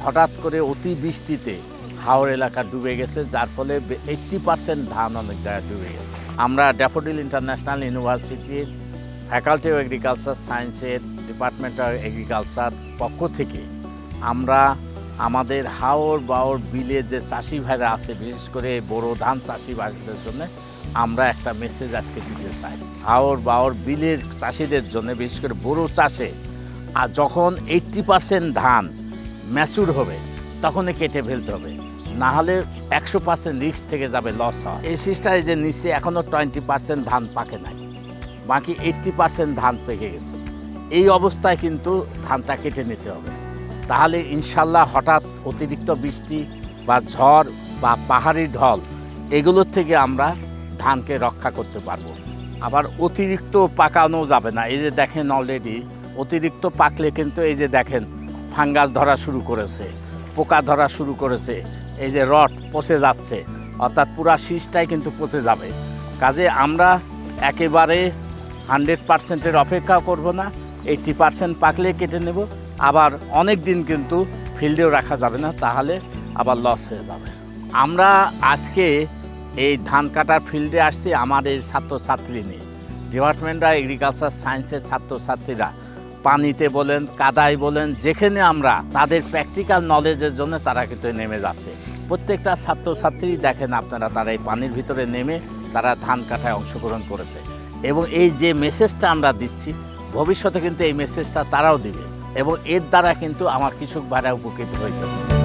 হঠাৎ করে অতিবৃষ্টিতে হাওর এলাকা ডুবে গেছে, যার ফলে 80% ধান অনেক জায়গায় ডুবে গেছে। আমরা ড্যাফোডিল ইন্টারন্যাশনাল ইউনিভার্সিটির ফ্যাকাল্টি অফ এগ্রিকালচার সায়েন্সের ডিপার্টমেন্ট অফ এগ্রিকালচার পক্ষ থেকে আমরা আমাদের হাওর বাওর বিলে যে চাষি ভাইরা আছে, বিশেষ করে বড় ধান চাষি ভাইদের জন্য আমরা একটা মেসেজ আজকে দিতে চাই। হাওর বাওর বিলের চাষিদের জন্য, বিশেষ করে বড় চাষে আর যখন 80% ধান ম্যাচুর হবে তখনই কেটে ফেলতে হবে, না হলে 100% রিস্ক থেকে যাবে, লস হয়। এই সিস্টারে যে নিচে এখনও 20% ধান পাকে নাই, বাকি 80% ধান পেকে গেছে। এই অবস্থায় কিন্তু ধানটা কেটে নিতে হবে, তাহলে ইনশাল্লাহ হঠাৎ অতিরিক্ত বৃষ্টি বা ঝড় বা পাহাড়ি ঢল এগুলোর থেকে আমরা ধানকে রক্ষা করতে পারবো। আবার অতিরিক্ত পাকানো যাবে না। এই যে দেখেন অলরেডি অতিরিক্ত পাকলে কিন্তু এই যে দেখেন ফাঙ্গাস ধরা শুরু করেছে, পোকা ধরা শুরু করেছে, এই যে রড পচে যাচ্ছে, অর্থাৎ পুরা শীষটাই কিন্তু পচে যাবে। কাজে আমরা একেবারে 100%-এর অপেক্ষা করব না, 80% পাকলে কেটে নেব। আবার অনেক দিন কিন্তু ফিল্ডেও রাখা যাবে না, তাহলে আবার লস হয়ে যাবে। আমরা আজকে এই ধান কাটার ফিল্ডে আসছি আমার এই ছাত্রছাত্রী নিয়ে। ডিপার্টমেন্ট অফ এগ্রিকালচার সায়েন্সের ছাত্রছাত্রীরা পানিতে বলেন, কাদায় বলেন, যেখানে আমরা তাদের প্র্যাকটিক্যাল নলেজের জন্য তারা কিন্তু নেমে যাচ্ছে। প্রত্যেকটা ছাত্রছাত্রী দেখেন আপনারা, তারা এই পানির ভিতরে নেমে তারা ধান কাটায় অংশগ্রহণ করেছে। এবং এই যে মেসেজটা আমরা দিচ্ছি, ভবিষ্যতে কিন্তু এই মেসেজটা তারাও দিবে এবং এর দ্বারা কিন্তু আমার কৃষক ভাইরা উপকৃত হয়ে যাবে।